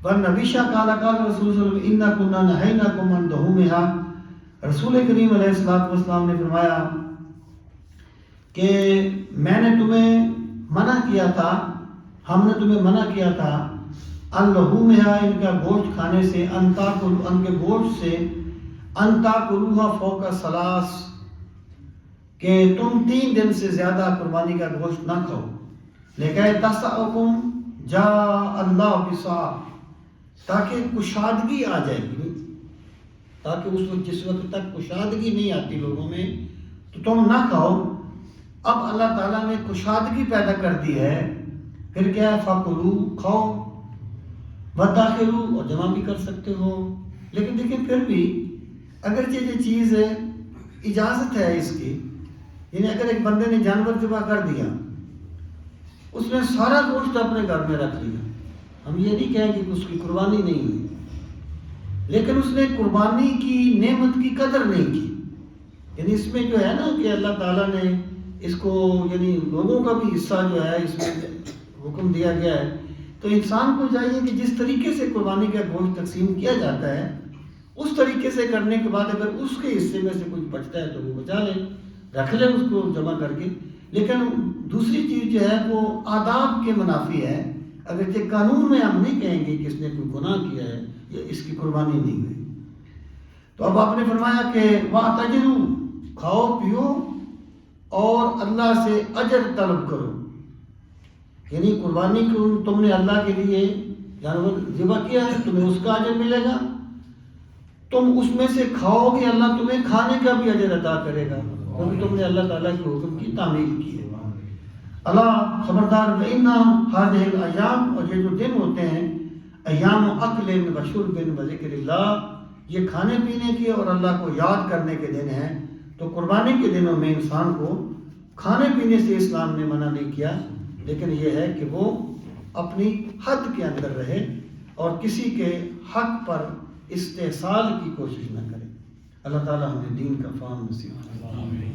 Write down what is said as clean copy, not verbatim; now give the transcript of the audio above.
والنبیشہ قال قال رسول صلی اللہ علیہ وسلم انا كنا نهيناكم عن دهومها، رسول کریم علیہ الصلوۃ والسلام نے فرمایا کہ میں نے تمہیں منع کیا تھا، ہم نے تمہیں منع کیا تھا ان لحومها، ان کا گوشت کھانے سے، ان تاکلوا، ان کے گوشت سے، ان تاکلوها فوق ثلاث، کہ تم 3 دن سے زیادہ قربانی کا گوشت نہ کھاؤ، لیکن تسعکم جاء اللہ بسع، تاکہ کشادگی آ جائے گی، تاکہ اس وقت جس وقت تک کشادگی نہیں آتی لوگوں میں تو تم نہ کھاؤ۔ اب اللہ تعالیٰ نے کشادگی پیدا کر دی ہے، پھر کیا ہے، فَكُلُوا، کھاؤ، وَدَّخِرُوا، اور جمع بھی کر سکتے ہو۔ لیکن دیکھیں پھر بھی اگرچہ یہ چیز ہے، اجازت ہے اس کی، یعنی اگر ایک بندے نے جانور ذبح کر دیا، اس نے سارا گوشت اپنے گھر میں رکھ لیا، ہم یہ نہیں کہیں کہ اس کی قربانی نہیں ہوئی، لیکن اس نے قربانی کی نعمت کی قدر نہیں کی۔ یعنی اس میں جو ہے نا کہ اللہ تعالیٰ نے اس کو، یعنی لوگوں کا بھی حصہ جو ہے اس میں حکم دیا گیا ہے، تو انسان کو چاہیے کہ جس طریقے سے قربانی کا گوشت تقسیم کیا جاتا ہے اس طریقے سے کرنے کے بعد اگر اس کے حصے میں سے کچھ بچتا ہے تو وہ بچا لے، رکھ لے اس کو جمع کر کے۔ لیکن دوسری چیز جو ہے وہ آداب کے منافی ہے، اگرچہ قانون میں ہم نہیں کہیں گے کہ اس نے کوئی گناہ کیا ہے یا اس کی قربانی نہیں ہوئی۔ تو اب آپ نے فرمایا کہ وَاعْتَجِرُوا، کھاؤ پیو اور اللہ سے اجر طلب کرو، یعنی قربانی کو تم نے اللہ کے لیے جانور ذبح کیا ہے، تمہیں اس کا اجر ملے گا، تم اس میں سے کھاؤ گے، اللہ تمہیں کھانے کا بھی اجر عطا کرے گا، کیونکہ تم نے اللہ تعالیٰ کے حکم کی تعمیل کی ہے۔ اللہ خبردار، وَإِنَّ هَذِهِ الْأَيَّامِ، اور یہ جو دن ہوتے ہیں، ایام اکل و شرب و ذکر اللہ، یہ کھانے پینے کے اور اللہ کو یاد کرنے کے دن ہیں۔ تو قربانی کے دنوں میں انسان کو کھانے پینے سے اسلام نے منع نہیں کیا، لیکن یہ ہے کہ وہ اپنی حد کے اندر رہے اور کسی کے حق پر استحصال کی کوشش نہ کرے۔ اللہ تعالیٰ ہمیں دین کا فہم نصیب فرمائے۔